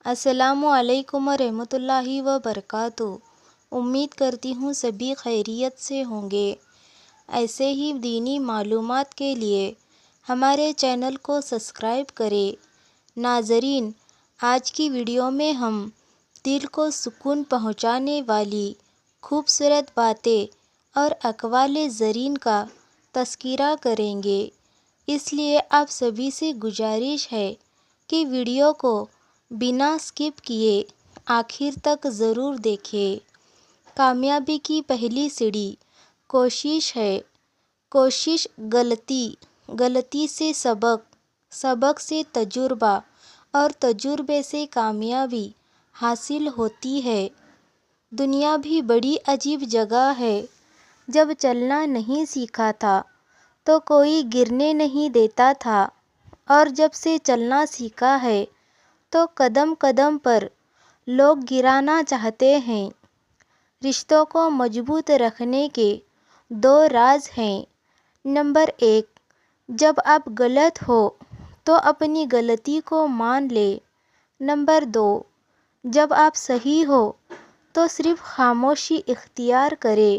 السلام علیکم ورحمۃ اللہ وبرکاتہ۔ امید کرتی ہوں سبھی خیریت سے ہوں گے۔ ایسے ہی دینی معلومات کے لیے ہمارے چینل کو سبسکرائب کریں۔ ناظرین، آج کی ویڈیو میں ہم دل کو سکون پہنچانے والی خوبصورت باتیں اور اقوال زرین کا تذکرہ کریں گے، اس لیے آپ سبھی سے گزارش ہے کہ ویڈیو کو بنا اسکپ کیے آخر تک ضرور دیکھیں۔ کامیابی کی پہلی سیڑھی کوشش ہے۔ کوشش، غلطی سے سبق سے تجربہ اور تجربے سے کامیابی حاصل ہوتی ہے۔ دنیا بھی بڑی عجیب جگہ ہے۔ جب چلنا نہیں سیکھا تھا تو کوئی گرنے نہیں دیتا تھا، اور جب سے چلنا سیکھا ہے تو قدم قدم پر لوگ گرانا چاہتے ہیں۔ رشتوں کو مضبوط رکھنے کے 2 راز ہیں۔ نمبر 1، جب آپ غلط ہو تو اپنی غلطی کو مان لیں۔ نمبر 2، جب آپ صحیح ہو تو صرف خاموشی اختیار کریں۔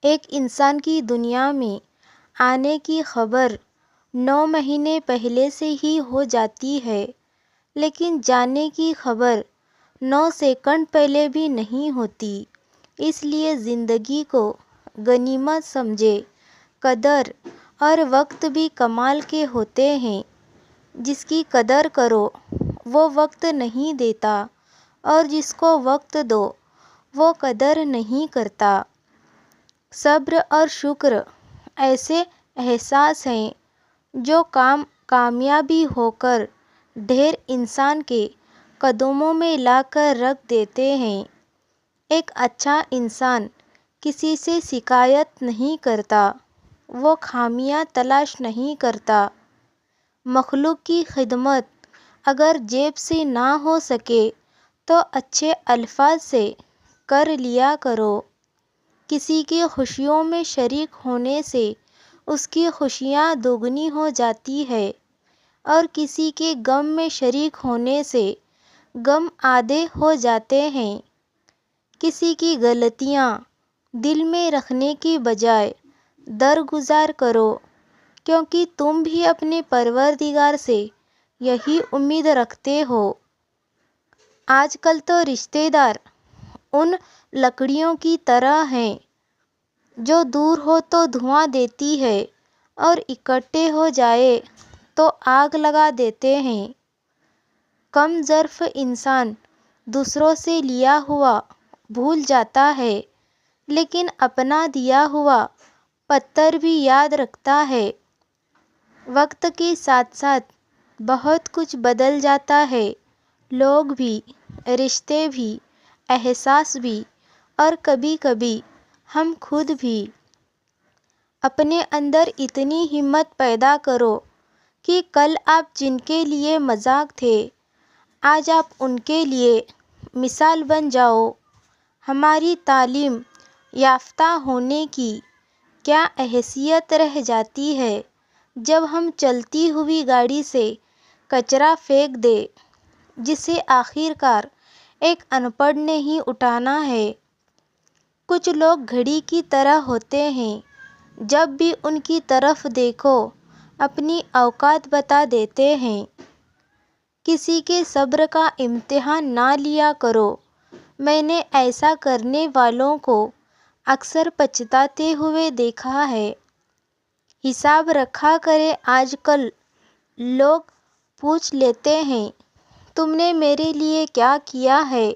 ایک انسان کی دنیا میں آنے کی خبر 9 مہینے پہلے سے ہی ہو جاتی ہے، لیکن جانے کی خبر 9 سیکنڈ پہلے بھی نہیں ہوتی۔ اس لیے زندگی کو غنیمت سمجھیں۔ قدر اور وقت بھی کمال کے ہوتے ہیں۔ جس کی قدر کرو وہ وقت نہیں دیتا، اور جس کو وقت دو وہ قدر نہیں کرتا۔ صبر اور شکر ایسے احساس ہیں جو کامیابی ہو کر ڈھیر انسان کے قدموں میں لا کر رکھ دیتے ہیں۔ ایک اچھا انسان کسی سے شکایت نہیں کرتا، وہ خامیاں تلاش نہیں کرتا۔ مخلوق کی خدمت اگر جیب سے نہ ہو سکے تو اچھے الفاظ سے کر لیا کرو۔ کسی کی خوشیوں میں شریک ہونے سے اس کی خوشیاں دوگنی ہو جاتی ہے، اور کسی کے غم میں شریک ہونے سے غم آدھے ہو جاتے ہیں۔ کسی کی غلطیاں دل میں رکھنے کی بجائے درگزر کرو، کیونکہ تم بھی اپنے پروردگار سے یہی امید رکھتے ہو۔ آج کل تو رشتے دار ان لکڑیوں کی طرح ہیں جو دور ہو تو دھواں دیتی ہے، اور اکٹھے ہو جائیں تو آگ لگا دیتے ہیں۔ کم ظرف انسان دوسروں سے لیا ہوا بھول جاتا ہے، لیکن اپنا دیا ہوا پتھر بھی یاد رکھتا ہے۔ وقت کے ساتھ ساتھ بہت کچھ بدل جاتا ہے، لوگ بھی، رشتے بھی، احساس بھی، اور کبھی کبھی ہم خود بھی۔ اپنے اندر اتنی ہمت پیدا کرو کہ کل آپ جن کے لیے مذاق تھے آج آپ ان کے لیے مثال بن جاؤ۔ ہماری تعلیم یافتہ ہونے کی کیا حیثیت رہ جاتی ہے جب ہم چلتی ہوئی گاڑی سے کچرا پھینک دیں جسے آخر کار ایک ان پڑھ نے ہی اٹھانا ہے۔ کچھ لوگ گھڑی کی طرح ہوتے ہیں، جب بھی ان کی طرف دیکھو اپنی اوقات بتا دیتے ہیں۔ کسی کے صبر کا امتحان نہ لیا کرو۔ میں نے ایسا کرنے والوں کو اکثر پچھتاتے ہوئے دیکھا ہے۔ حساب رکھا کریں۔ آج کل لوگ پوچھ لیتے ہیں، تم نے میرے لیے کیا کیا ہے؟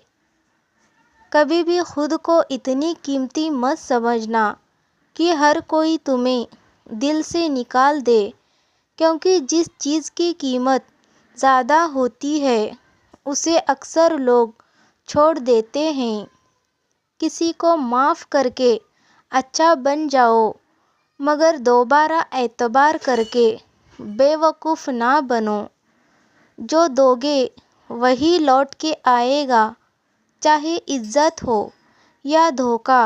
کبھی بھی خود کو اتنی قیمتی مت سمجھنا کہ ہر کوئی تمہیں دل سے نکال دے، کیونکہ جس چیز کی قیمت زیادہ ہوتی ہے اسے اکثر لوگ چھوڑ دیتے ہیں۔ کسی کو معاف کر کے اچھا بن جاؤ، مگر دوبارہ اعتبار کر کے بے وقوف نہ بنو۔ جو دو گے وہی لوٹ کے آئے گا، چاہے عزت ہو یا دھوکہ۔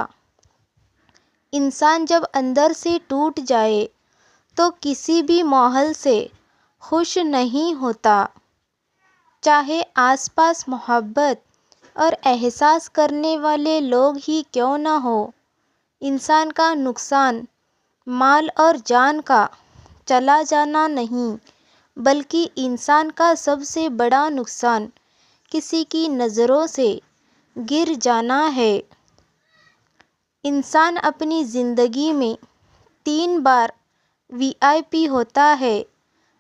انسان جب اندر سے ٹوٹ جائے تو کسی بھی ماحول سے خوش نہیں ہوتا، چاہے آس پاس محبت اور احساس کرنے والے لوگ ہی کیوں نہ ہو۔ انسان کا نقصان مال اور جان کا چلا جانا نہیں، بلکہ انسان کا سب سے بڑا نقصان کسی کی نظروں سے گر جانا ہے۔ انسان اپنی زندگی میں 3 بار VIP ہوتا ہے: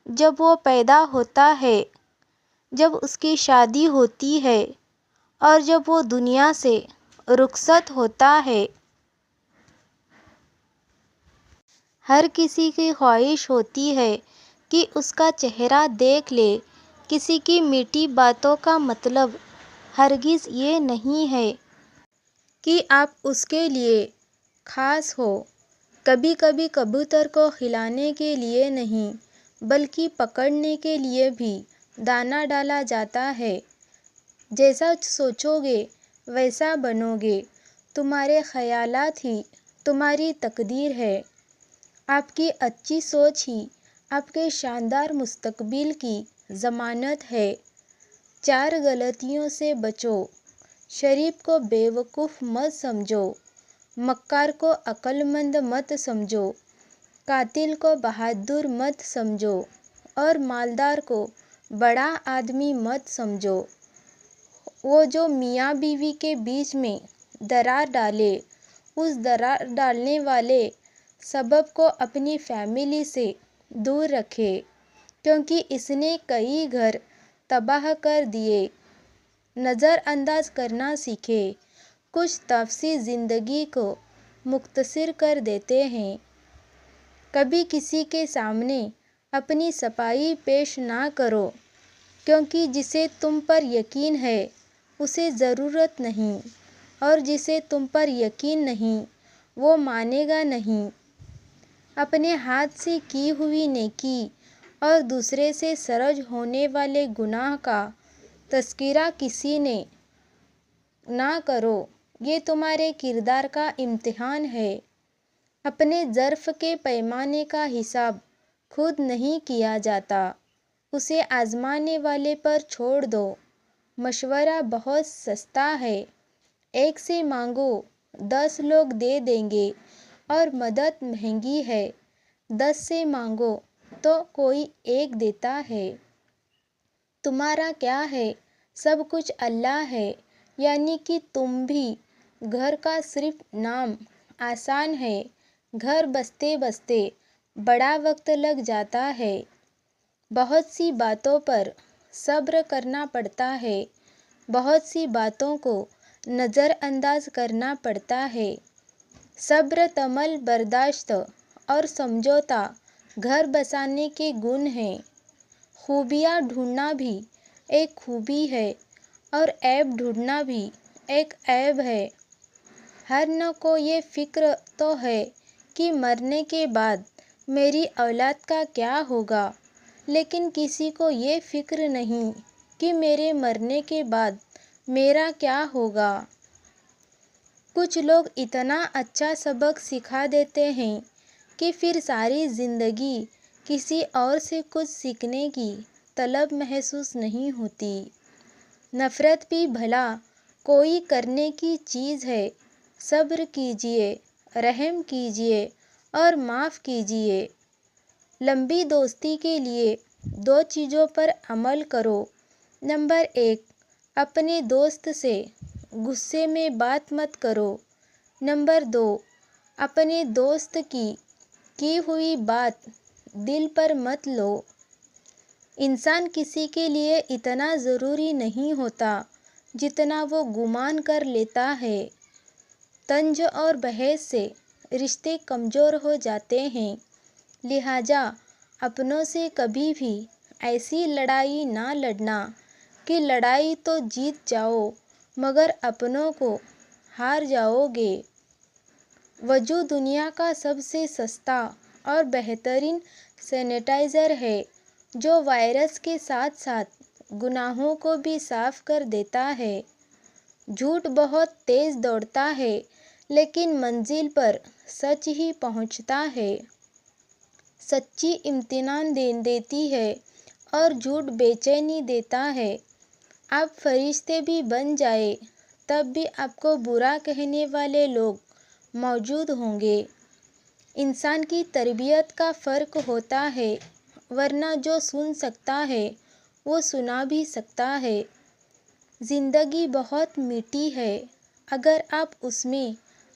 جب وہ پیدا ہوتا ہے، جب اس کی شادی ہوتی ہے، اور جب وہ دنیا سے رخصت ہوتا ہے۔ ہر کسی کی خواہش ہوتی ہے کہ اس کا چہرہ دیکھ لے۔ کسی کی میٹھی باتوں کا مطلب ہرگز یہ نہیں ہے کہ آپ اس کے لیے خاص ہو۔ کبھی کبھی کبوتر کو کھلانے کے لیے نہیں، بلکہ پکڑنے کے لیے بھی دانہ ڈالا جاتا ہے۔ جیسا سوچو گے ویسا بنو گے۔ تمہارے خیالات ہی تمہاری تقدیر ہے۔ آپ کی اچھی سوچ ہی آپ کے شاندار مستقبل کی ضمانت ہے۔ 4 غلطیوں سے بچو: شریف کو بیوقوف مت سمجھو، مکار کو عقل مند مت سمجھو، قاتل کو بہادر مت سمجھو، اور مالدار کو بڑا آدمی مت سمجھو۔ وہ جو میاں بیوی کے بیچ میں درار ڈالے، اس درار ڈالنے والے سبب کو اپنی فیملی سے دور رکھے، کیونکہ اس نے کئی گھر تباہ کر دیے۔ نظر انداز کرنا سیکھیں۔ کچھ تفصیل زندگی کو مختصر کر دیتے ہیں۔ کبھی کسی کے سامنے اپنی صفائی پیش نہ کرو، کیونکہ جسے تم پر یقین ہے اسے ضرورت نہیں، اور جسے تم پر یقین نہیں وہ مانے گا نہیں۔ اپنے ہاتھ سے کی ہوئی نیکی اور دوسرے سے سرزد ہونے والے گناہ کا تذکرہ کسی نے نہ کرو، یہ تمہارے کردار کا امتحان ہے۔ اپنے ظرف کے پیمانے کا حساب خود نہیں کیا جاتا، اسے آزمانے والے پر چھوڑ دو۔ مشورہ بہت سستا ہے: 1 سے مانگو 10 لوگ دے دیں گے، اور مدد مہنگی ہے، 10 سے مانگو تو کوئی 1 دیتا ہے۔ تمہارا کیا ہے، سب کچھ اللہ ہے، یعنی کہ تم بھی۔ گھر کا صرف نام آسان ہے، گھر بستے بستے بڑا وقت لگ جاتا ہے۔ بہت سی باتوں پر صبر کرنا پڑتا ہے، بہت سی باتوں کو نظر انداز کرنا پڑتا ہے۔ صبر، تحمل، برداشت اور سمجھوتا گھر بسانے کے گن ہیں۔ خوبیاں ڈھونڈنا بھی ایک خوبی ہے، اور عیب ڈھونڈنا بھی ایک عیب ہے۔ ہر نو کو یہ فکر تو ہے کہ مرنے کے بعد میری اولاد کا کیا ہوگا، لیکن کسی کو یہ فکر نہیں کہ میرے مرنے کے بعد میرا کیا ہوگا۔ کچھ لوگ اتنا اچھا سبق سکھا دیتے ہیں کہ پھر ساری زندگی کسی اور سے کچھ سیکھنے کی طلب محسوس نہیں ہوتی۔ نفرت بھی بھلا کوئی کرنے کی چیز ہے۔ صبر کیجیے، رحم کیجیے اور معاف کیجیے۔ لمبی دوستی کے لیے 2 چیزوں پر عمل کرو۔ نمبر 1، اپنے دوست سے غصے میں بات مت کرو۔ نمبر 2، اپنے دوست کی ہوئی بات دل پر مت لو۔ انسان کسی کے لیے اتنا ضروری نہیں ہوتا جتنا وہ گمان کر لیتا ہے۔ طنز اور بحث سے رشتے کمزور ہو جاتے ہیں، لہٰذا اپنوں سے کبھی بھی ایسی لڑائی نہ لڑنا کہ لڑائی تو جیت جاؤ مگر اپنوں کو ہار جاؤ گے۔ وضو دنیا کا سب سے سستا اور بہترین سینیٹائزر ہے، جو وائرس کے ساتھ ساتھ گناہوں کو بھی صاف کر دیتا ہے۔ جھوٹ بہت تیز دوڑتا ہے، لیکن منزل پر سچ ہی پہنچتا ہے۔ سچی اطمینان دیتی ہے اور جھوٹ بے چینی دیتا ہے۔ آپ فرشتے بھی بن جائے تب بھی آپ کو برا کہنے والے لوگ موجود ہوں گے۔ انسان کی تربیت کا فرق ہوتا ہے، ورنہ جو سن سکتا ہے وہ سنا بھی سکتا ہے۔ زندگی بہت میٹھی ہے، اگر آپ اس میں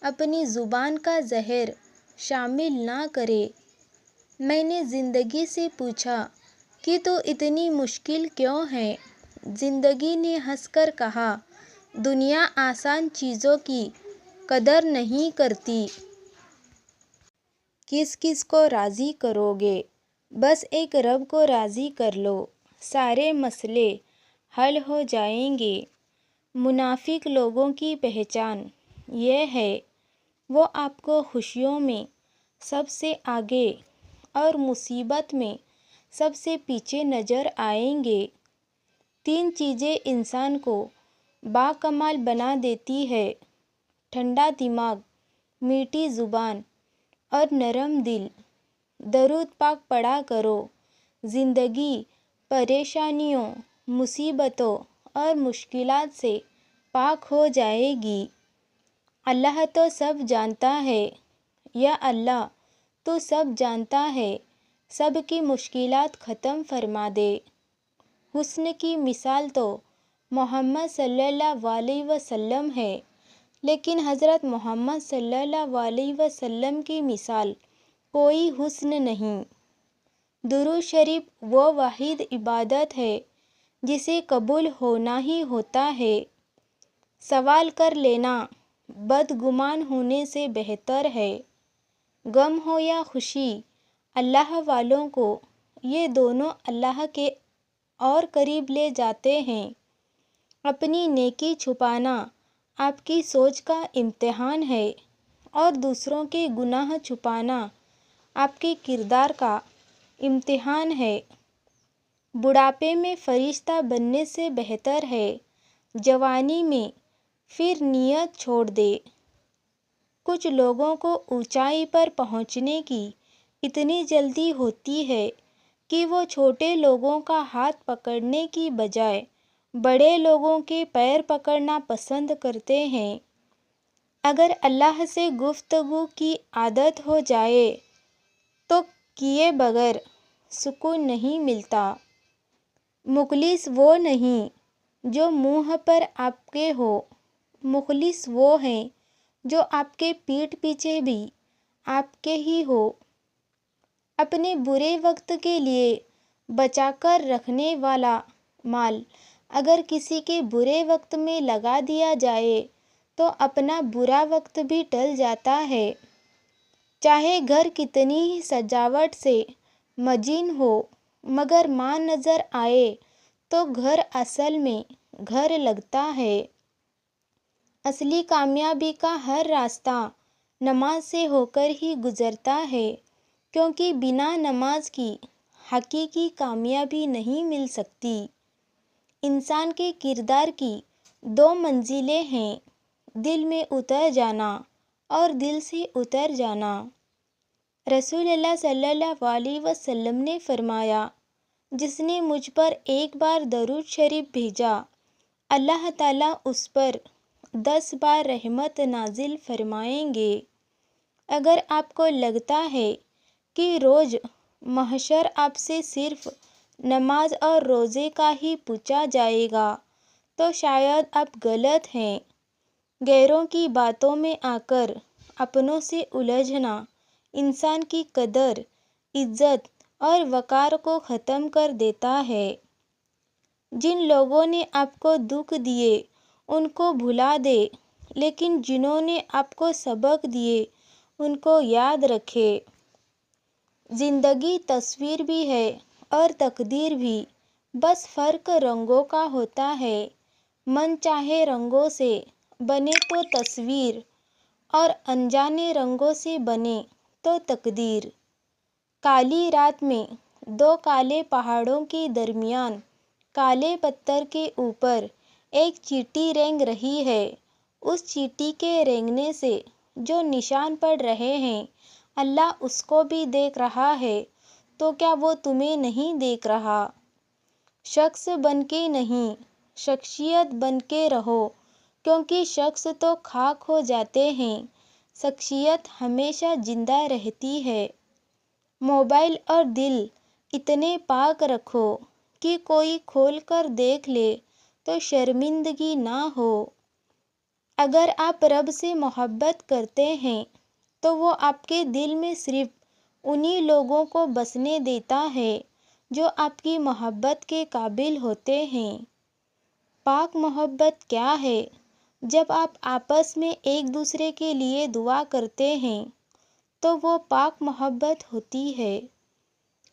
اپنی زبان کا زہر شامل نہ کریں۔ میں نے زندگی سے پوچھا کہ تو اتنی مشکل کیوں ہے؟ زندگی نے ہنس کر کہا، دنیا آسان چیزوں کی قدر نہیں کرتی۔ کس کس کو راضی کرو گے؟ بس ایک رب کو راضی کر لو، سارے مسئلے حل ہو جائیں گے۔ منافق لوگوں کی پہچان یہ ہے، وہ آپ کو خوشیوں میں سب سے آگے اور مصیبت میں سب سے پیچھے نظر آئیں گے۔ 3 چیزیں انسان کو باکمال بنا دیتی ہے: ٹھنڈا دماغ، میٹھی زبان اور نرم دل۔ درود پاک پڑھا کرو، زندگی پریشانیوں، مصیبتوں اور مشکلات سے پاک ہو جائے گی۔ اللہ تو سب جانتا ہے، یا اللہ تو سب جانتا ہے، سب کی مشکلات ختم فرما دے۔ حسن کی مثال تو محمد صلی اللہ علیہ وسلم ہے، لیکن حضرت محمد صلی اللہ علیہ وسلم کی مثال کوئی حسن نہیں۔ درود شریف وہ واحد عبادت ہے جسے قبول ہونا ہی ہوتا ہے۔ سوال کر لینا بدگمان ہونے سے بہتر ہے۔ غم ہو یا خوشی، اللہ والوں کو یہ دونوں اللہ کے اور قریب لے جاتے ہیں۔ اپنی نیکی چھپانا آپ کی سوچ کا امتحان ہے، اور دوسروں کے گناہ چھپانا آپ کے کردار کا امتحان ہے۔ بڑھاپے میں فرشتہ بننے سے بہتر ہے جوانی میں پھر نیت چھوڑ دے۔ کچھ لوگوں کو اونچائی پر پہنچنے کی اتنی جلدی ہوتی ہے کہ وہ چھوٹے لوگوں کا ہاتھ پکڑنے کی بجائے بڑے لوگوں کے پیر پکڑنا پسند کرتے ہیں۔ اگر اللہ سے گفتگو کی عادت ہو جائے تو کیے بغیر سکون نہیں ملتا۔ مخلص وہ نہیں جو منہ پر آپ کے ہو، مخلص وہ ہیں جو آپ کے پیٹھ پیچھے بھی آپ کے ہی ہو۔ اپنے برے وقت کے لیے بچا کر رکھنے والا مال اگر کسی کے برے وقت میں لگا دیا جائے تو اپنا برا وقت بھی ٹل جاتا ہے۔ چاہے گھر کتنی ہی سجاوٹ سے مزین ہو، مگر ماں نظر آئے تو گھر اصل میں گھر لگتا ہے۔ اصلی کامیابی کا ہر راستہ نماز سے ہو کر ہی گزرتا ہے، کیونکہ بنا نماز کی حقیقی کامیابی نہیں مل سکتی۔ انسان کے کردار کی 2 منزلیں ہیں: دل میں اتر جانا اور دل سے اتر جانا۔ رسول اللہ صلی اللہ علیہ وسلم نے فرمایا، جس نے مجھ پر ایک بار درود شریف بھیجا، اللہ تعالیٰ اس پر 10 بار رحمت نازل فرمائیں گے۔ اگر آپ کو لگتا ہے کہ روز محشر آپ سے صرف نماز اور روزے کا ہی پوچھا جائے گا تو شاید آپ غلط ہیں۔ غیروں کی باتوں میں آ کر اپنوں سے الجھنا انسان کی قدر، عزت اور وقار کو ختم کر دیتا ہے۔ جن لوگوں نے آپ کو دکھ دیے ان کو بھلا دے، لیکن جنہوں نے آپ کو سبق دیے ان کو یاد رکھے۔ زندگی تصویر بھی ہے اور تقدیر بھی، بس فرق رنگوں کا ہوتا ہے۔ من چاہے رنگوں سے بنے تو تصویر، اور انجانے رنگوں سے بنے تو تقدیر۔ کالی رات میں 2 کالے پہاڑوں کے درمیان کالے پتھر کے اوپر ایک چیٹی رینگ رہی ہے۔ اس چیٹی کے رینگنے سے جو نشان پڑ رہے ہیں، اللہ اس کو بھی دیکھ رہا ہے، تو کیا وہ تمہیں نہیں دیکھ رہا؟ شخص بن کے نہیں، شخصیت بن کے رہو، کیونکہ شخص تو خاک ہو جاتے ہیں، شخصیت ہمیشہ زندہ رہتی ہے۔ موبائل اور دل اتنے پاک رکھو کہ کوئی کھول کر دیکھ لے تو شرمندگی نہ ہو۔ اگر آپ رب سے محبت کرتے ہیں تو وہ آپ کے دل میں صرف انہی لوگوں کو بسنے دیتا ہے جو آپ کی محبت کے قابل ہوتے ہیں۔ پاک محبت کیا ہے؟ جب آپ آپس میں ایک دوسرے کے لیے دعا کرتے ہیں تو وہ پاک محبت ہوتی ہے۔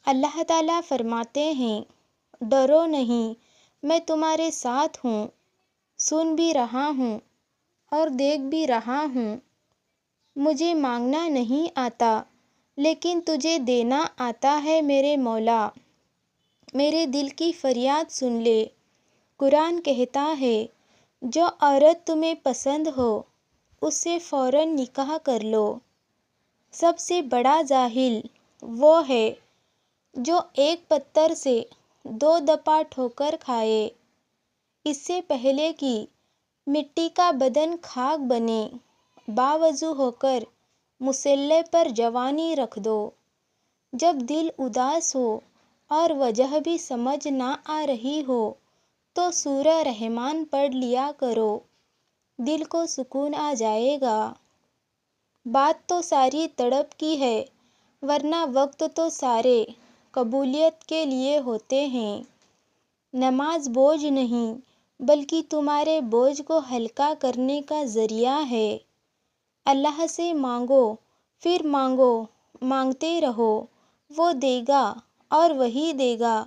اللہ تعالیٰ فرماتے ہیں، ڈرو نہیں، میں تمہارے ساتھ ہوں، سن بھی رہا ہوں اور دیکھ بھی رہا ہوں۔ مجھے مانگنا نہیں آتا لیکن تجھے دینا آتا ہے میرے مولا، میرے دل کی فریاد سن لے۔ قرآن کہتا ہے، جو عورت تمہیں پسند ہو اس سے فوراً نکاح کر لو۔ سب سے بڑا جاہل وہ ہے جو ایک پتھر سے 2 دفعہ ٹھوکر کھائے، اس سے پہلے کہ مٹی کا بدن خاک بنے، باوضو ہو کر مصلے پر جوانی رکھ دو۔ جب دل اداس ہو اور وجہ بھی سمجھ نہ آ رہی ہو تو سورہ رحمان پڑھ لیا کرو، دل کو سکون آ جائے گا۔ بات تو ساری تڑپ کی ہے، ورنہ وقت تو سارے قبولیت کے لیے ہوتے ہیں۔ نماز بوجھ نہیں بلکہ تمہارے بوجھ کو ہلکا کرنے کا ذریعہ ہے۔ اللہ سے مانگو، پھر مانگو، مانگتے رہو، وہ دے گا اور وہی دے گا،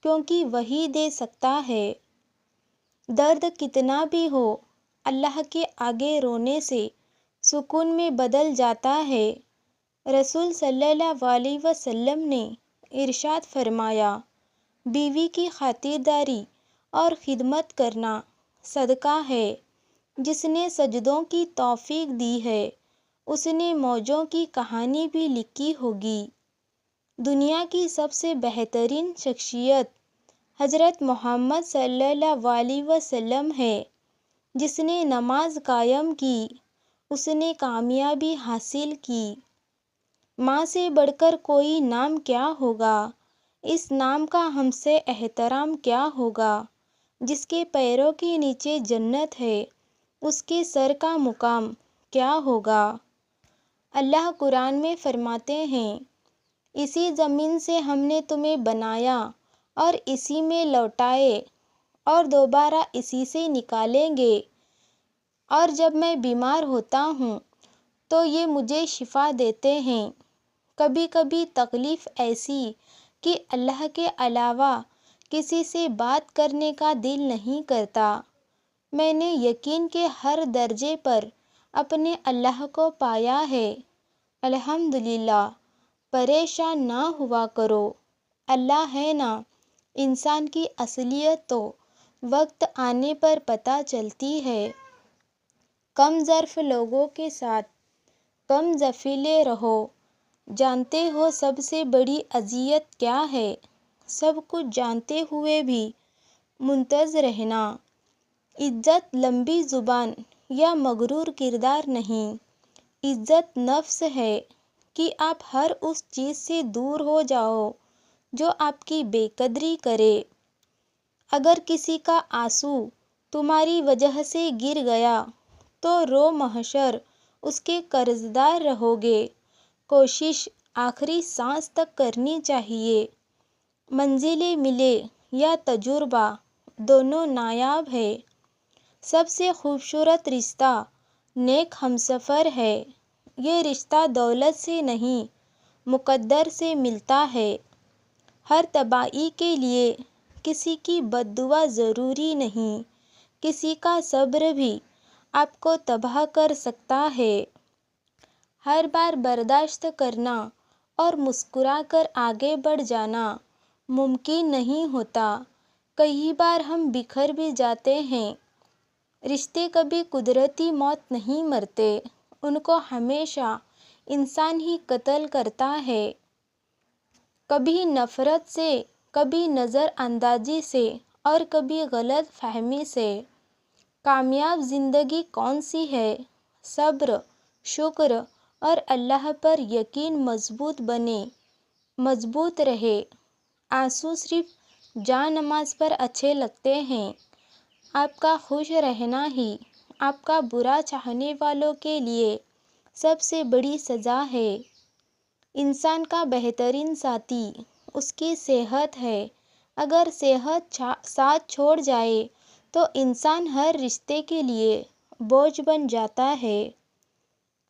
کیونکہ وہی دے سکتا ہے۔ درد کتنا بھی ہو، اللہ کے آگے رونے سے سکون میں بدل جاتا ہے۔ رسول صلی اللہ علیہ وسلم نے ارشاد فرمایا، بیوی کی خاطرداری اور خدمت کرنا صدقہ ہے۔ جس نے سجدوں کی توفیق دی ہے اس نے موجوں کی کہانی بھی لکھی ہوگی۔ دنیا کی سب سے بہترین شخصیت حضرت محمد صلی اللہ علیہ وسلم ہے۔ جس نے نماز قائم کی اس نے کامیابی حاصل کی۔ ماں سے بڑھ کر کوئی نام کیا ہوگا؟ اس نام کا ہم سے احترام کیا ہوگا؟ جس کے پیروں کے نیچے جنت ہے اس کے سر کا مقام کیا ہوگا؟ اللہ قرآن میں فرماتے ہیں، اسی زمین سے ہم نے تمہیں بنایا اور اسی میں لوٹائے اور دوبارہ اسی سے نکالیں گے، اور جب میں بیمار ہوتا ہوں تو یہ مجھے شفا دیتے ہیں۔ کبھی کبھی تکلیف ایسی کہ اللہ کے علاوہ کسی سے بات کرنے کا دل نہیں کرتا۔ میں نے یقین کے ہر درجے پر اپنے اللہ کو پایا ہے۔ الحمدللہ، پریشان نہ ہوا کرو، اللہ ہے نا۔ انسان کی اصلیت تو وقت آنے پر پتہ چلتی ہے۔ کم ظرف لوگوں کے ساتھ کم غفلے رہو۔ جانتے ہو سب سے بڑی اذیت کیا ہے؟ سب کچھ جانتے ہوئے بھی منتظر رہنا۔ عزت لمبی زبان یا مغرور کردار نہیں، عزت نفس ہے کہ آپ ہر اس چیز سے دور ہو جاؤ جو آپ کی بے قدری کرے۔ اگر کسی کا آنسو تمہاری وجہ سے گر گیا تو رو محشر اس کے قرضدار رہو گے۔ کوشش آخری سانس تک کرنی چاہیے۔ منزلیں ملے یا تجربہ دونوں نایاب ہے۔ سب سے خوبصورت رشتہ نیک ہمسفر ہے۔ یہ رشتہ دولت سے نہیں مقدر سے ملتا ہے۔ ہر تباہی کے لیے کسی کی بد دعا ضروری نہیں، کسی کا صبر بھی آپ کو تباہ کر سکتا ہے۔ ہر بار برداشت کرنا اور مسکرا کر آگے بڑھ جانا ممکن نہیں ہوتا۔ کئی بار ہم بکھر بھی جاتے ہیں۔ رشتے کبھی قدرتی موت نہیں مرتے، ان کو ہمیشہ انسان ہی قتل کرتا ہے۔ کبھی نفرت سے، کبھی نظر اندازی سے اور کبھی غلط فہمی سے۔ کامیاب زندگی کون سی ہے؟ صبر، شکر اور اللہ پر یقین مضبوط بنے، مضبوط رہے۔ آنسو صرف جا نماز پر اچھے لگتے ہیں۔ آپ کا خوش رہنا ہی آپ کا برا چاہنے والوں کے لیے سب سے بڑی سزا ہے۔ انسان کا بہترین ساتھی اس کی صحت ہے۔ اگر صحت ساتھ چھوڑ جائے تو انسان ہر رشتے کے لیے بوجھ بن جاتا ہے۔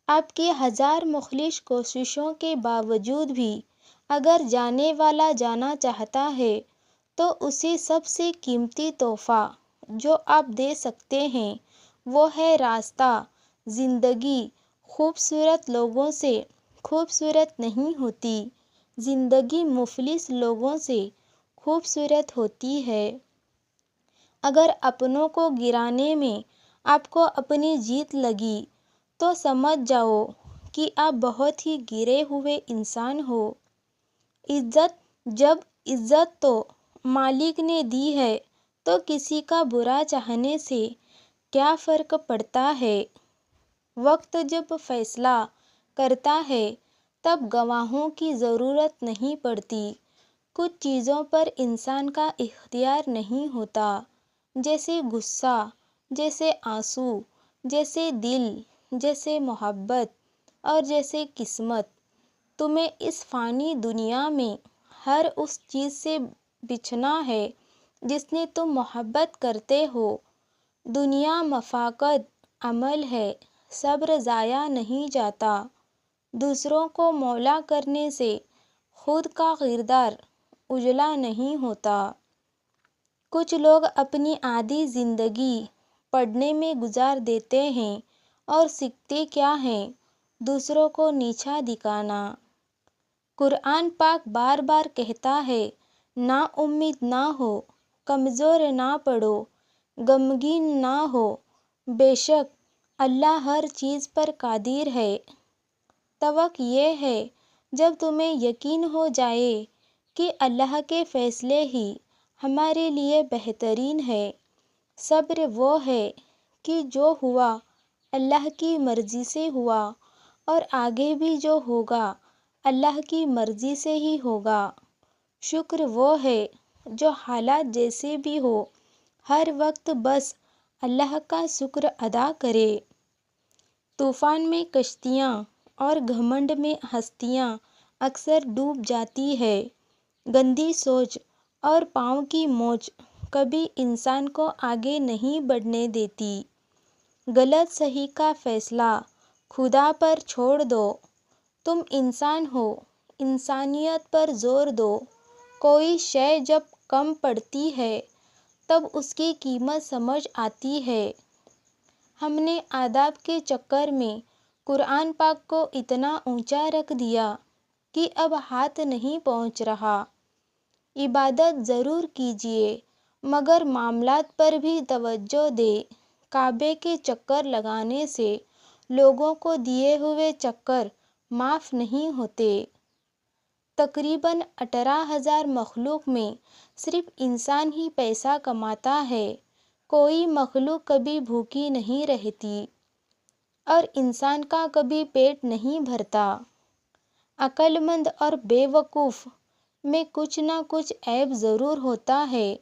آپ کی ہزار مخلص کوششوں کے باوجود بھی اگر جانے والا جانا چاہتا ہے تو اسے سب سے قیمتی تحفہ جو آپ دے سکتے ہیں وہ ہے راستہ۔ زندگی خوبصورت لوگوں سے خوبصورت نہیں ہوتی، زندگی مفلس لوگوں سے خوبصورت ہوتی ہے۔ اگر اپنوں کو گرانے میں آپ کو اپنی جیت لگی تو سمجھ جاؤ کہ آپ بہت ہی گرے ہوئے انسان ہو۔ جب عزت تو مالک نے دی ہے تو کسی کا برا چاہنے سے کیا فرق پڑتا ہے؟ وقت جب فیصلہ کرتا ہے تب گواہوں کی ضرورت نہیں پڑتی۔ کچھ چیزوں پر انسان کا اختیار نہیں ہوتا، جیسے غصہ، جیسے آنسو، جیسے دل، جیسے محبت اور جیسے قسمت۔ تمہیں اس فانی دنیا میں ہر اس چیز سے بچنا ہے جس نے تم محبت کرتے ہو۔ دنیا مفقود عمل ہے، صبر ضائع نہیں جاتا۔ دوسروں کو مولا کرنے سے خود کا کردار اجلا نہیں ہوتا۔ کچھ لوگ اپنی آدھی زندگی پڑھنے میں گزار دیتے ہیں اور سیکھتے کیا ہیں؟ دوسروں کو نیچا دکھانا۔ قرآن پاک بار بار کہتا ہے، نا امید نہ ہو، کمزور نہ پڑو، غمگین نہ ہو، بے شک اللہ ہر چیز پر قادر ہے۔ توقع یہ ہے جب تمہیں یقین ہو جائے کہ اللہ کے فیصلے ہی ہمارے لیے بہترین ہے۔ صبر وہ ہے کہ جو ہوا اللہ کی مرضی سے ہوا اور آگے بھی جو ہوگا اللہ کی مرضی سے ہی ہوگا۔ شکر وہ ہے جو حالات جیسے بھی ہو ہر وقت بس اللہ کا شکر ادا کرے۔ طوفان میں کشتیاں اور گھمنڈ میں ہستیاں اکثر ڈوب جاتی ہے۔ گندی سوچ اور پاؤں کی موچ کبھی انسان کو آگے نہیں بڑھنے دیتی۔ غلط صحیح کا فیصلہ خدا پر چھوڑ دو۔ تم انسان ہو، انسانیت پر زور دو۔ کوئی شے جب کم پڑتی ہے تب اس کی قیمت سمجھ آتی ہے۔ ہم نے آداب کے چکر میں قرآن پاک کو اتنا اونچا رکھ دیا کہ اب ہاتھ نہیں پہنچ رہا۔ عبادت ضرور کیجیے مگر معاملات پر بھی توجہ دیں۔ کعبے کے چکر لگانے سے لوگوں کو دیے ہوئے چکر معاف نہیں ہوتے۔ تقریباً 18,000 مخلوق میں صرف انسان ہی پیسہ کماتا ہے۔ کوئی مخلوق کبھی بھوکی نہیں رہتی اور انسان کا کبھی پیٹ نہیں بھرتا۔ عقل مند اور بے وقوف میں کچھ نہ کچھ عیب ضرور ہوتا ہے۔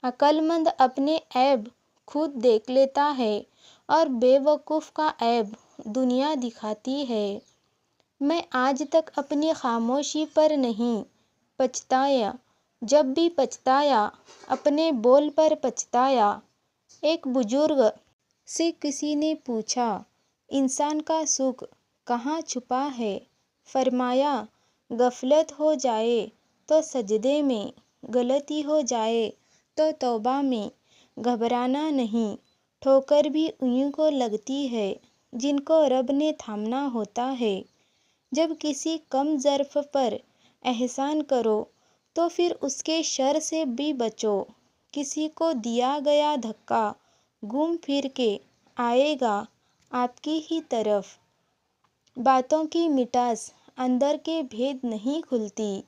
عقل مند اپنے عیب خود دیکھ لیتا ہے اور بے وقوف کا عیب دنیا دکھاتی ہے۔ میں آج تک اپنی خاموشی پر نہیں پچھتایا، جب بھی پچھتایا اپنے بول پر پچھتایا۔ ایک بزرگ سے کسی نے پوچھا، انسان کا سکھ کہاں چھپا ہے؟ فرمایا، غفلت ہو جائے تو سجدے میں، غلطی ہو جائے تو توبہ میں۔ گھبرانا نہیں، ٹھوکر بھی انہیں کو لگتی ہے جن کو رب نے تھامنا ہوتا ہے۔ جب کسی کم ظرف پر احسان کرو تو پھر اس کے شر سے بھی بچو۔ کسی کو دیا گیا دھکا گھوم پھر کے آئے گا آپ کی ہی طرف۔ باتوں کی مٹاس اندر کے بھید نہیں کھلتی۔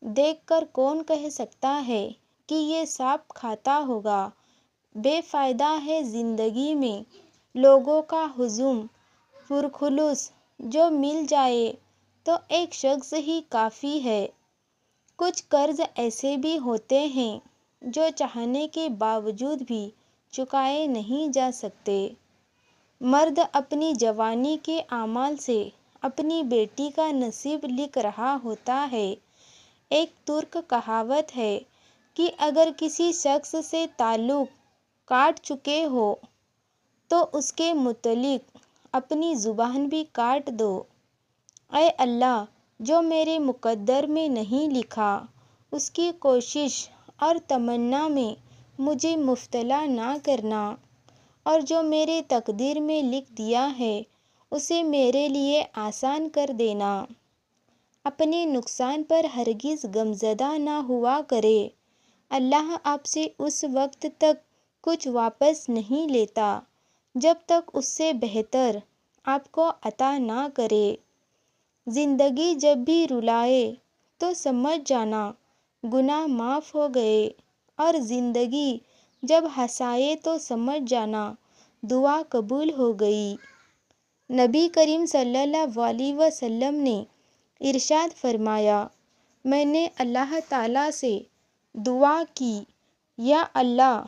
دیکھ کر کون کہہ سکتا ہے کہ یہ سانپ کھاتا ہوگا۔ بے فائدہ ہے زندگی میں لوگوں کا ہجوم پرخلوص، جو مل جائے تو ایک شخص ہی کافی ہے۔ کچھ قرض ایسے بھی ہوتے ہیں جو چاہنے کے باوجود بھی چکائے نہیں جا سکتے۔ مرد اپنی جوانی کے اعمال سے اپنی بیٹی کا نصیب لکھ رہا ہوتا ہے۔ ایک ترک کہاوت ہے کہ اگر کسی شخص سے تعلق کاٹ چکے ہو تو اس کے متعلق اپنی زبان بھی کاٹ دو۔ اے اللہ، جو میرے مقدر میں نہیں لکھا اس کی کوشش اور تمنا میں مجھے مبتلا نہ کرنا، اور جو میرے تقدیر میں لکھ دیا ہے اسے میرے لیے آسان کر دینا۔ اپنے نقصان پر ہرگز غمزدہ نہ ہوا کرے۔ اللہ آپ سے اس وقت تک کچھ واپس نہیں لیتا جب تک اس سے بہتر آپ کو عطا نہ کرے۔ زندگی جب بھی رلائے تو سمجھ جانا گناہ معاف ہو گئے، اور زندگی جب ہنسائے تو سمجھ جانا دعا قبول ہو گئی۔ نبی کریم صلی اللہ علیہ وسلم نے ارشاد فرمایا، میں نے اللہ تعالیٰ سے دعا کی، یا اللہ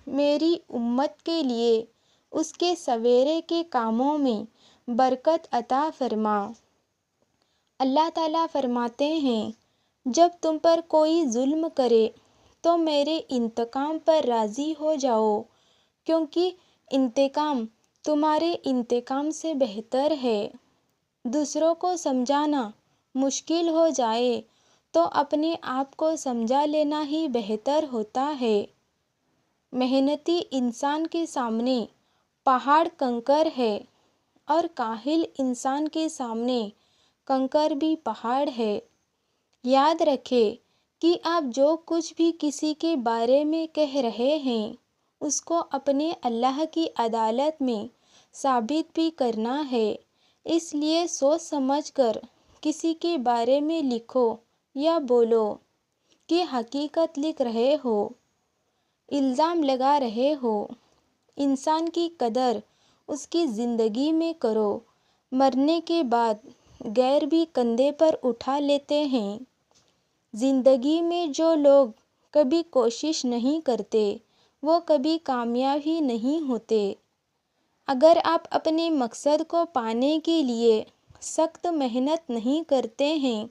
میری امت کے لیے اس کے سویرے کے کاموں میں برکت عطا فرما۔ اللہ تعالیٰ فرماتے ہیں، جب تم پر کوئی ظلم کرے تو میرے انتقام پر راضی ہو جاؤ، کیونکہ انتقام تمہارے انتقام سے بہتر ہے۔ دوسروں کو سمجھانا مشکل ہو جائے تو اپنے آپ کو سمجھا لینا ہی بہتر ہوتا ہے۔ محنتی انسان کے سامنے پہاڑ کنکر ہے، اور کاہل انسان کے سامنے کنکر بھی پہاڑ ہے۔ یاد رکھیں کہ آپ جو کچھ بھی کسی کے بارے میں کہہ رہے ہیں اس کو اپنے اللہ کی عدالت میں ثابت بھی کرنا ہے، اس لیے سوچ سمجھ کر کسی کے بارے میں لکھو یا بولو کہ حقیقت لکھ رہے ہو، الزام لگا رہے ہو۔ انسان کی قدر اس کی زندگی میں کرو، مرنے کے بعد غیر بھی کندھے پر اٹھا لیتے ہیں۔ زندگی میں جو لوگ کبھی کوشش نہیں کرتے وہ کبھی کامیاب ہی نہیں ہوتے۔ اگر آپ اپنے مقصد کو پانے کے لیے سخت محنت نہیں کرتے ہیں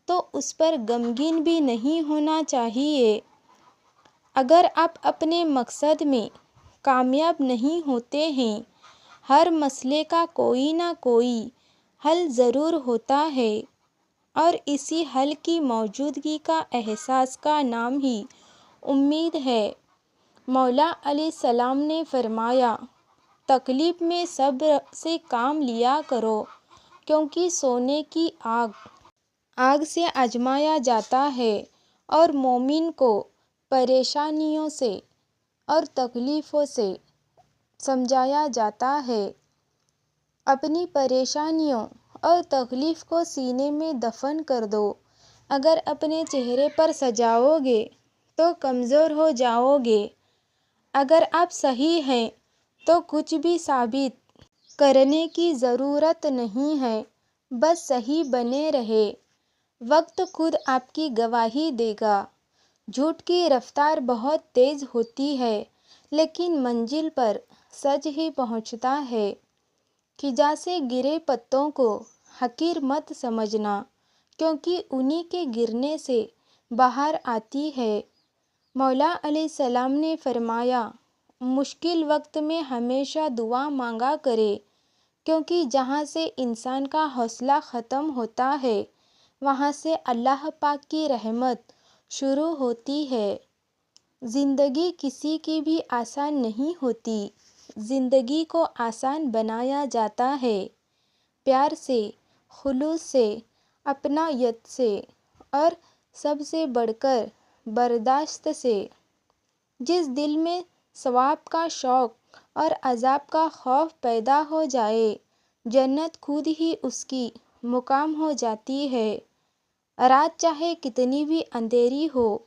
تو اس پر غمگین بھی نہیں ہونا چاہیے۔ اگر آپ اپنے مقصد میں کامیاب نہیں ہوتے ہیں، ہر مسئلے کا کوئی نہ کوئی حل ضرور ہوتا ہے، اور اسی حل کی موجودگی کا احساس کا نام ہی امید ہے۔ مولا علیہ السلام نے فرمایا، تکلیف میں صبر سے کام لیا کرو، کیونکہ سونے کی آگ سے آزمایا جاتا ہے، اور مومن کو پریشانیوں سے اور تکلیفوں سے سمجھایا جاتا ہے۔ اپنی پریشانیوں اور تکلیف کو سینے میں دفن کر دو۔ اگر اپنے چہرے پر سجاؤ گے تو کمزور ہو جاؤ گے۔ اگر آپ صحیح ہیں تو کچھ بھی ثابت کرنے کی ضرورت نہیں ہے، بس صحیح بنے رہیں۔ وقت خود آپ کی گواہی دے گا۔ جھوٹ کی رفتار بہت تیز ہوتی ہے، لیکن منزل پر سچ ہی پہنچتا ہے۔ خزاں سے گرے پتوں کو حقیر مت سمجھنا، کیونکہ انہی کے گرنے سے بہار آتی ہے۔ مولا علیہ السلام نے فرمایا، مشکل وقت میں ہمیشہ دعا مانگا کرے، کیونکہ جہاں سے انسان کا حوصلہ ختم ہوتا ہے وہاں سے اللہ پاک کی رحمت شروع ہوتی ہے۔ زندگی کسی کی بھی آسان نہیں ہوتی، زندگی کو آسان بنایا جاتا ہے پیار سے، خلوص سے، اپنائیت سے، اور سب سے بڑھ کر برداشت سے۔ جس دل میں ثواب کا شوق اور عذاب کا خوف پیدا ہو جائے، جنت خود ہی اس کی مقام ہو جاتی ہے۔ رات چاہے کتنی بھی اندھیری ہو،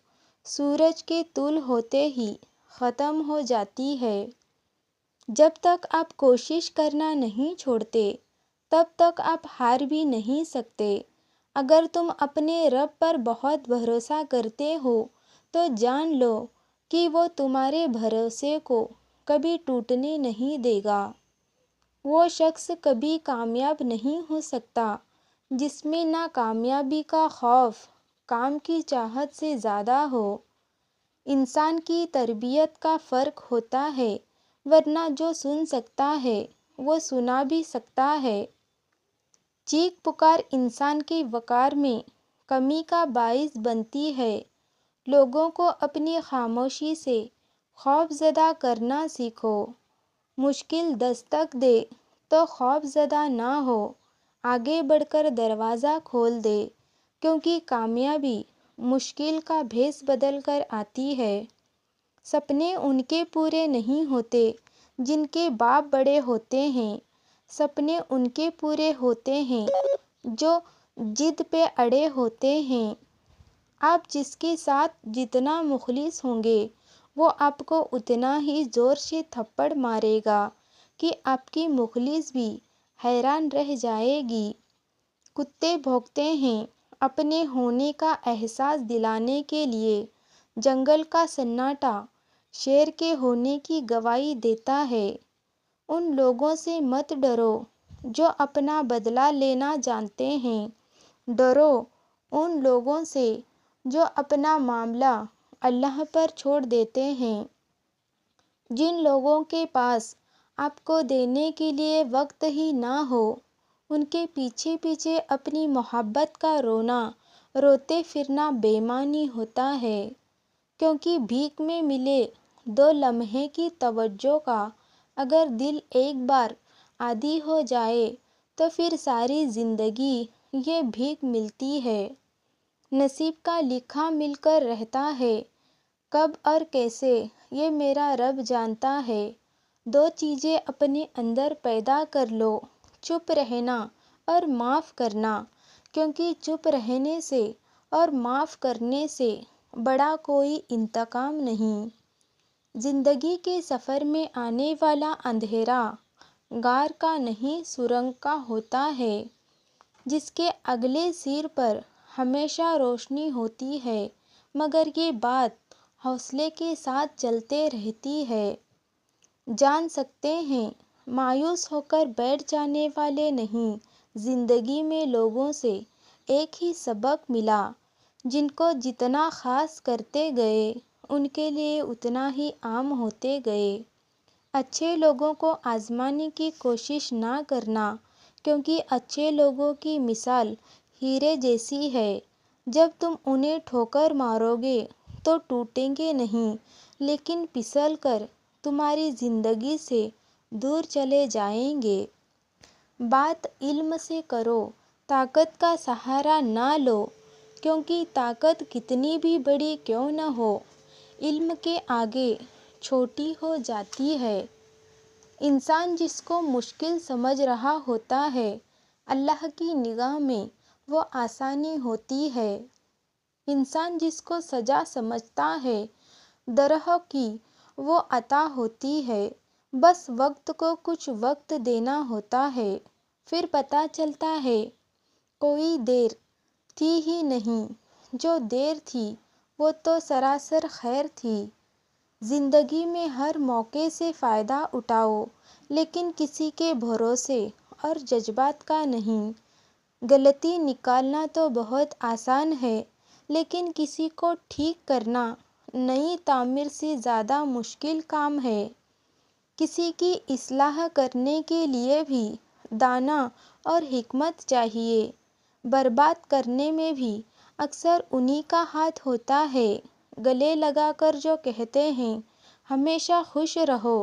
سورج کے طلوع ہوتے ہی ختم ہو جاتی ہے۔ جب تک آپ کوشش کرنا نہیں چھوڑتے تب تک آپ ہار بھی نہیں سکتے۔ اگر تم اپنے رب پر بہت بھروسہ کرتے ہو تو جان لو کہ وہ تمہارے بھروسے کو کبھی ٹوٹنے نہیں دے گا۔ وہ شخص کبھی کامیاب نہیں ہو سکتا جس میں ناکامیابی کا خوف کام کی چاہت سے زیادہ ہو۔ انسان کی تربیت کا فرق ہوتا ہے، ورنہ جو سن سکتا ہے وہ سنا بھی سکتا ہے۔ چیخ پکار انسان کے وقار میں کمی کا باعث بنتی ہے۔ لوگوں کو اپنی خاموشی سے خوف زدہ کرنا سیکھو۔ مشکل دستک دے تو خوف زدہ نہ ہو، آگے بڑھ کر دروازہ کھول دے، کیونکہ کامیابی مشکل کا بھیس بدل کر آتی ہے۔ سپنے ان کے پورے نہیں ہوتے جن کے باپ بڑے ہوتے ہیں، سپنے ان کے پورے ہوتے ہیں جو ضد پہ اڑے ہوتے ہیں۔ آپ جس کے ساتھ جتنا مخلص ہوں گے وہ آپ کو اتنا ہی زور سے تھپڑ مارے گا کہ آپ کی مخلص بھی حیران رہ جائے گی۔ کتے بھونکتے ہیں اپنے ہونے کا احساس دلانے کے لیے، جنگل کا سناٹا شیر کے ہونے کی گواہی دیتا ہے۔ ان لوگوں سے مت ڈرو جو اپنا بدلہ لینا جانتے ہیں، ڈرو ان لوگوں سے جو اپنا معاملہ اللہ پر چھوڑ دیتے ہیں۔ جن لوگوں کے پاس آپ کو دینے کے لیے وقت ہی نہ ہو، ان کے پیچھے پیچھے اپنی محبت کا رونا روتے پھرنا بے معنی ہوتا ہے، کیونکہ بھیک میں ملے 2 لمحے کی توجہ کا اگر دل ایک بار عادی ہو جائے تو پھر ساری زندگی یہ بھیک ملتی ہے۔ نصیب کا لکھا مل کر رہتا ہے، کب اور کیسے یہ میرا رب جانتا ہے۔ 2 چیزیں اپنے اندر پیدا کر لو، چپ رہنا اور معاف کرنا، کیونکہ چپ رہنے سے اور معاف کرنے سے بڑا کوئی انتقام نہیں۔ زندگی کے سفر میں آنے والا اندھیرا غار کا نہیں سرنگ کا ہوتا ہے، جس کے اگلے سر پر ہمیشہ روشنی ہوتی ہے، مگر یہ بات حوصلے کے ساتھ چلتے رہتی ہے۔ جان سکتے ہیں مایوس ہو کر بیٹھ جانے والے نہیں۔ زندگی میں لوگوں سے ایک ہی سبق ملا، جن کو جتنا خاص کرتے گئے ان کے لیے اتنا ہی عام ہوتے گئے۔ اچھے لوگوں کو آزمانے کی کوشش نہ کرنا، کیونکہ اچھے لوگوں کی مثال ہیرے جیسی ہے۔ جب تم انہیں ٹھوکر مارو گے تو ٹوٹیں گے نہیں، لیکن پھسل کر تمہاری زندگی سے دور چلے جائیں گے۔ بات علم سے کرو، طاقت کا سہارا نہ لو، کیونکہ طاقت کتنی بھی بڑی کیوں نہ ہو، علم کے آگے چھوٹی ہو جاتی ہے۔ انسان جس کو مشکل سمجھ رہا ہوتا ہے، اللہ کی نگاہ میں وہ آسانی ہوتی ہے۔ انسان جس کو سزا سمجھتا ہے، درحق کی وہ عطا ہوتی ہے۔ بس وقت کو کچھ وقت دینا ہوتا ہے، پھر پتہ چلتا ہے کوئی دیر تھی ہی نہیں، جو دیر تھی وہ تو سراسر خیر تھی۔ زندگی میں ہر موقع سے فائدہ اٹھاؤ، لیکن کسی کے بھروسے اور جذبات کا نہیں۔ غلطی نکالنا تو بہت آسان ہے، لیکن کسی کو ٹھیک کرنا نئی تعمیر سے زیادہ مشکل کام ہے۔ کسی کی اصلاح کرنے کے لیے بھی دانا اور حکمت چاہیے۔ برباد کرنے میں بھی اکثر انہی کا ہاتھ ہوتا ہے۔ گلے لگا کر جو کہتے ہیں ہمیشہ خوش رہو،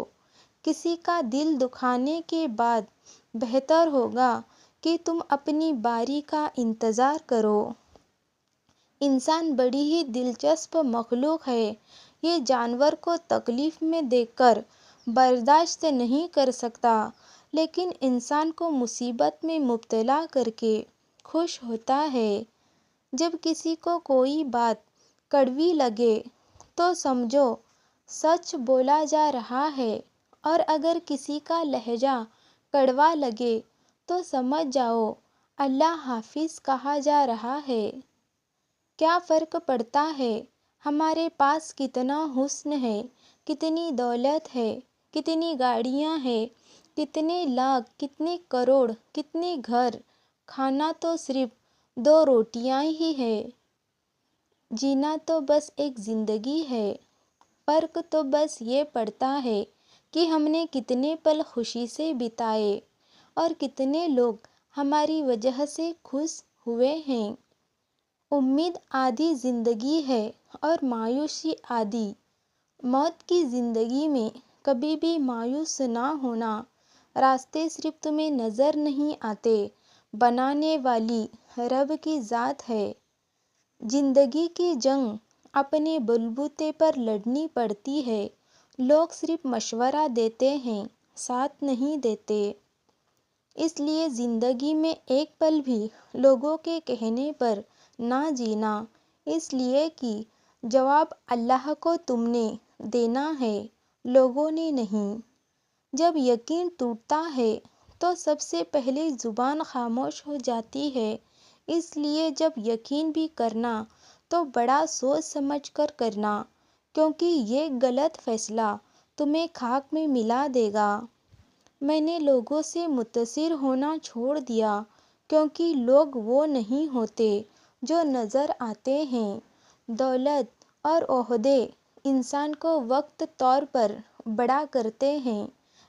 کسی کا دل دکھانے کے بعد بہتر ہوگا کہ تم اپنی باری کا انتظار کرو۔ انسان بڑی ہی دلچسپ مخلوق ہے۔ یہ جانور کو تکلیف میں دیکھ کر برداشت نہیں کر سکتا، لیکن انسان کو مصیبت میں مبتلا کر کے خوش ہوتا ہے۔ جب کسی کو کوئی بات کڑوی لگے تو سمجھو سچ بولا جا رہا ہے، اور اگر کسی کا لہجہ کڑوا لگے تو سمجھ جاؤ اللہ حافظ کہا جا رہا ہے۔ کیا فرق پڑتا ہے ہمارے پاس کتنا حسن ہے، کتنی دولت ہے، کتنی گاڑیاں ہیں، کتنے لاکھ، کتنے کروڑ، کتنے گھر، کھانا تو صرف 2 روٹیاں ہی ہے، جینا تو بس ایک زندگی ہے۔ فرق تو بس یہ پڑتا ہے کہ ہم نے کتنے پل خوشی سے بتائے اور کتنے لوگ ہماری وجہ سے خوش ہوئے ہیں۔ امید آدھی زندگی ہے اور مایوسی آدھی۔ موت کی زندگی میں کبھی بھی مایوس نہ ہونا۔ راستے صرف تمہیں نظر نہیں آتے، بنانے والی رب کی ذات ہے۔ زندگی کی جنگ اپنے بلبوتے پر لڑنی پڑتی ہے، لوگ صرف مشورہ دیتے ہیں، ساتھ نہیں دیتے۔ اس لیے زندگی میں ایک پل بھی لوگوں کے کہنے پر نہ جینا، اس لیے کہ جواب اللہ کو تم نے دینا ہے، لوگوں نے نہیں۔ جب یقین ٹوٹتا ہے تو سب سے پہلے زبان خاموش ہو جاتی ہے، اس لیے جب یقین بھی کرنا تو بڑا سوچ سمجھ کر کرنا، کیونکہ یہ غلط فیصلہ تمہیں خاک میں ملا دے گا۔ میں نے لوگوں سے متاثر ہونا چھوڑ دیا، کیونکہ لوگ وہ نہیں ہوتے جو نظر آتے ہیں۔ دولت اور عہدے انسان کو وقت طور پر بڑا کرتے ہیں،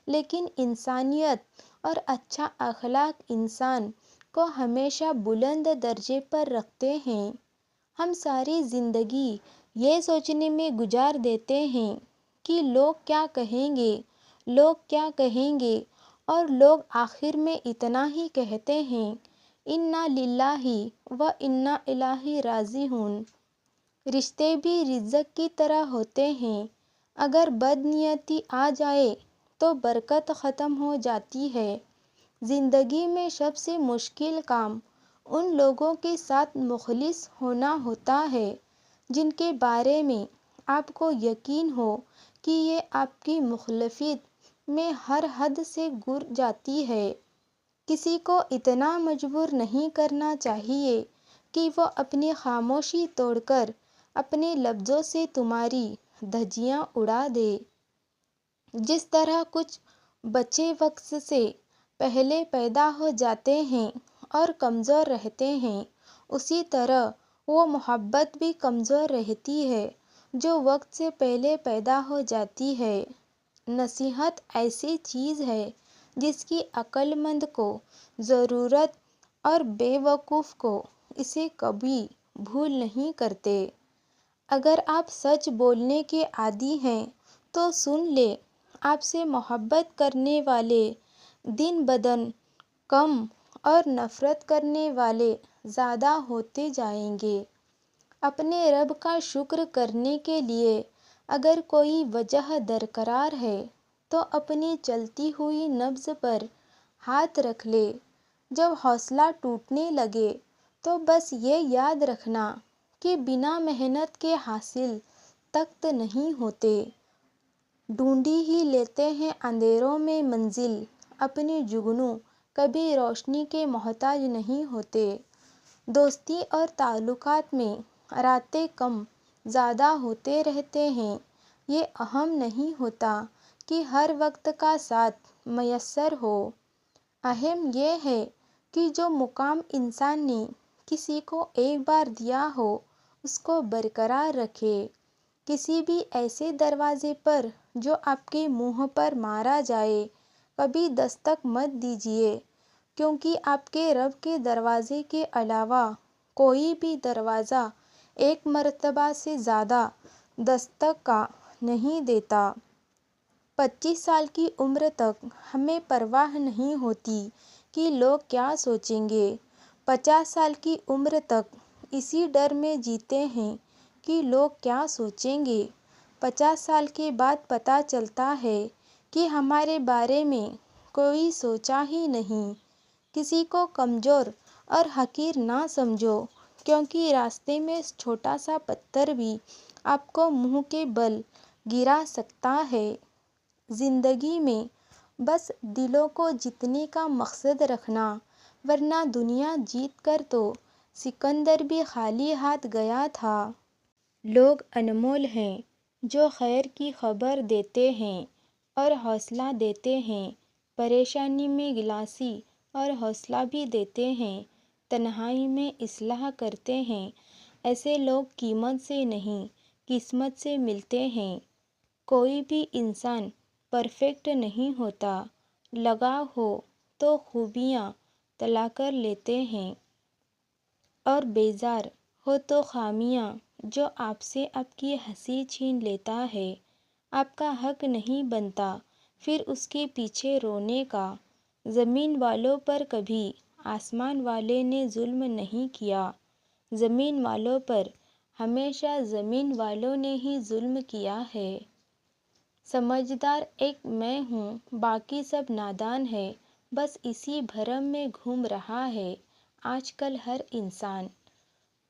لیکن انسانیت اور اچھا اخلاق انسان کو ہمیشہ بلند درجے پر رکھتے ہیں۔ ہم ساری زندگی یہ سوچنے میں گزار دیتے ہیں کہ لوگ کیا کہیں گے، لوگ کیا کہیں گے، اور لوگ آخر میں اتنا ہی کہتے ہیں انا للہ و انا الیہ راجعون۔ رشتے بھی رزق کی طرح ہوتے ہیں، اگر بدنیتی آ جائے تو برکت ختم ہو جاتی ہے۔ زندگی میں سب سے مشکل کام ان لوگوں کے ساتھ مخلص ہونا ہوتا ہے جن کے بارے میں آپ کو یقین ہو کہ یہ آپ کی مخالفت میں ہر حد سے گر جاتی ہے۔ کسی کو اتنا مجبور نہیں کرنا چاہیے کہ وہ اپنی خاموشی توڑ کر اپنے لفظوں سے تمہاری دھجیاں اڑا دے۔ جس طرح کچھ بچے وقت سے پہلے پیدا ہو جاتے ہیں اور کمزور رہتے ہیں، اسی طرح وہ محبت بھی کمزور رہتی ہے جو وقت سے پہلے پیدا ہو جاتی ہے۔ نصیحت ایسی چیز ہے جس کی عقل مند کو ضرورت اور بے وقوف کو اسے کبھی بھول نہیں کرتے۔ اگر آپ سچ بولنے کے عادی ہیں تو سن لیں، آپ سے محبت کرنے والے دن بدن کم اور نفرت کرنے والے زیادہ ہوتے جائیں گے۔ اپنے رب کا شکر کرنے کے لیے اگر کوئی وجہ درکار ہے تو اپنی چلتی ہوئی نبض پر ہاتھ رکھ لے۔ جب حوصلہ ٹوٹنے لگے تو بس یہ یاد رکھنا کہ بنا محنت کے حاصل تخت نہیں ہوتے، ڈھونڈ ہی لیتے ہیں اندھیروں میں منزل۔ اپنے جگنو کبھی روشنی کے محتاج نہیں ہوتے۔ دوستی اور تعلقات میں راتیں کم زیادہ ہوتے رہتے ہیں، یہ اہم نہیں ہوتا کہ ہر وقت کا ساتھ میسر ہو، اہم یہ ہے کہ جو مقام انسان نے کسی کو ایک بار دیا ہو اس کو برقرار رکھے۔ کسی بھی ایسے دروازے پر جو آپ کے منہ پر مارا جائے کبھی دستک مت دیجیے، کیونکہ آپ کے رب کے دروازے کے علاوہ کوئی بھی دروازہ ایک مرتبہ سے زیادہ دستک کا نہیں دیتا۔ 25 سال کی عمر تک ہمیں پرواہ نہیں ہوتی کہ لوگ کیا سوچیں گے۔ 50 سال کی عمر تک اسی ڈر میں جیتے ہیں کہ لوگ کیا سوچیں گے۔ 50 سال کے بعد پتہ چلتا ہے کہ ہمارے بارے میں کوئی سوچا ہی نہیں۔ کسی کو کمزور اور حقیر نہ سمجھو، کیونکہ راستے میں چھوٹا سا پتھر بھی آپ کو منہ کے بل گرا سکتا ہے۔ زندگی میں بس دلوں کو جیتنے کا مقصد رکھنا، ورنہ دنیا جیت کر تو سکندر بھی خالی ہاتھ گیا تھا۔ لوگ انمول ہیں جو خیر کی خبر دیتے ہیں اور حوصلہ دیتے ہیں، پریشانی میں دلاسی اور حوصلہ بھی دیتے ہیں، تنہائی میں اصلاح کرتے ہیں۔ ایسے لوگ قیمت سے نہیں، قسمت سے ملتے ہیں۔ کوئی بھی انسان پرفیکٹ نہیں ہوتا، لگاؤ ہو تو خوبیاں تلاش کر لیتے ہیں، اور بیزار ہو تو خامیاں جو آپ سے آپ کی ہنسی چھین لیتا ہے۔ آپ کا حق نہیں بنتا پھر اس کے پیچھے رونے کا۔ زمین والوں پر کبھی آسمان والے نے ظلم نہیں کیا، زمین والوں پر ہمیشہ زمین والوں نے ہی ظلم کیا ہے۔ سمجھدار ایک میں ہوں، باقی سب نادان ہے، بس اسی بھرم میں گھوم رہا ہے آج کل ہر انسان۔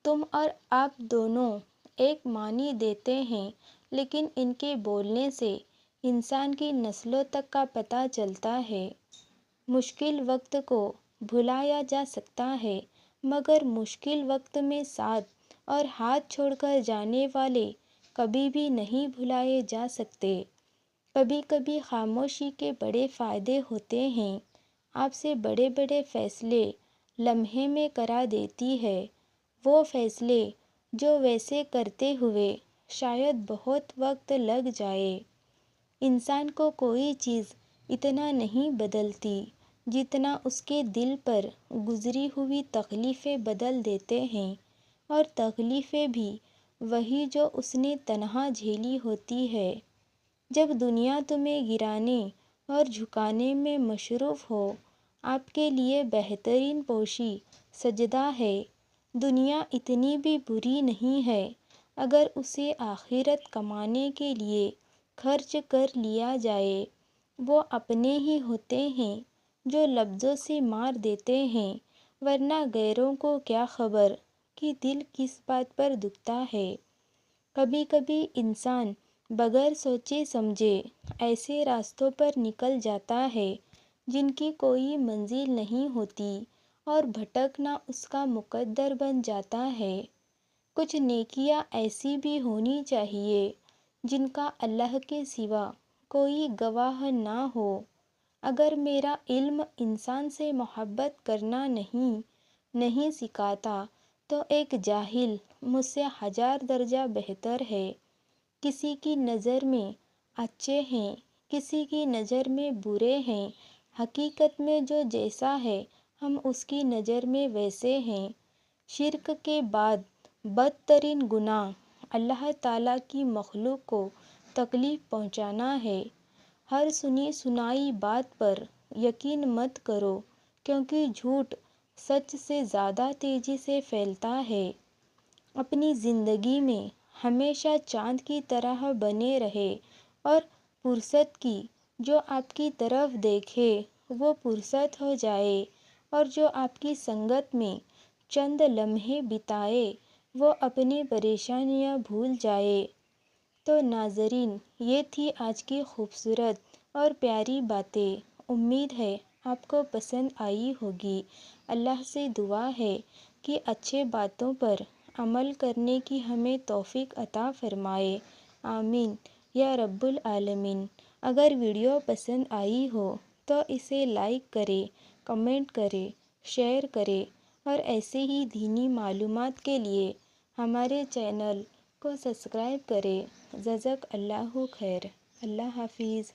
تم اور آپ دونوں ایک معنی دیتے ہیں، لیکن ان کے بولنے سے انسان کی نسلوں تک کا پتہ چلتا ہے۔ مشکل وقت کو بھلایا جا سکتا ہے، مگر مشکل وقت میں ساتھ اور ہاتھ چھوڑ کر جانے والے کبھی بھی نہیں بھلائے جا سکتے۔ کبھی کبھی خاموشی کے بڑے فائدے ہوتے ہیں، آپ سے بڑے بڑے فیصلے لمحے میں کرا دیتی ہے۔ وہ فیصلے جو ویسے کرتے ہوئے شاید بہت وقت لگ جائے۔ انسان کو کوئی چیز اتنا نہیں بدلتی جتنا اس کے دل پر گزری ہوئی تکلیفیں بدل دیتے ہیں، اور تکلیفیں بھی وہی جو اس نے تنہا جھیلی ہوتی ہے۔ جب دنیا تمہیں گرانے اور جھکانے میں مصروف ہو، آپ کے لیے بہترین پوشی سجدہ ہے۔ دنیا اتنی بھی بری نہیں ہے اگر اسے آخرت کمانے کے لیے خرچ کر لیا جائے۔ وہ اپنے ہی ہوتے ہیں جو لفظوں سے مار دیتے ہیں، ورنہ غیروں کو کیا خبر کہ دل کس بات پر دکھتا ہے۔ کبھی کبھی انسان بغیر سوچے سمجھے ایسے راستوں پر نکل جاتا ہے جن کی کوئی منزل نہیں ہوتی، اور بھٹکنا اس کا مقدر بن جاتا ہے۔ کچھ نیکیاں ایسی بھی ہونی چاہیے جن کا اللہ کے سوا کوئی گواہ نہ ہو۔ اگر میرا علم انسان سے محبت کرنا نہیں سکھاتا تو ایک جاہل مجھ سے 1000 درجہ بہتر ہے۔ کسی کی نظر میں اچھے ہیں، کسی کی نظر میں برے ہیں، حقیقت میں جو جیسا ہے ہم اس کی نظر میں ویسے ہیں۔ شرک کے بعد بدترین گناہ اللہ تعالیٰ کی مخلوق کو تکلیف پہنچانا ہے۔ ہر سنی سنائی بات پر یقین مت کرو، کیونکہ جھوٹ سچ سے زیادہ تیزی سے پھیلتا ہے۔ اپنی زندگی میں ہمیشہ چاند کی طرح بنے رہے، اور فرصت کی جو آپ کی طرف دیکھے وہ فرصت ہو جائے، اور جو آپ کی سنگت میں چند لمحے بتائے وہ اپنی پریشانیاں بھول جائے۔ تو ناظرین، یہ تھی آج کی خوبصورت اور پیاری باتیں۔ امید ہے آپ کو پسند آئی ہوگی۔ اللہ سے دعا ہے کہ اچھے باتوں پر عمل کرنے کی ہمیں توفیق عطا فرمائے، آمین یا رب العالمین۔ اگر ویڈیو پسند آئی ہو تو اسے لائک کرے، کمنٹ کرے، شیئر کرے، اور ایسے ہی دینی معلومات کے لیے ہمارے چینل کو سبسکرائب کرے۔ جزاک اللہ خیر۔ اللہ حافظ۔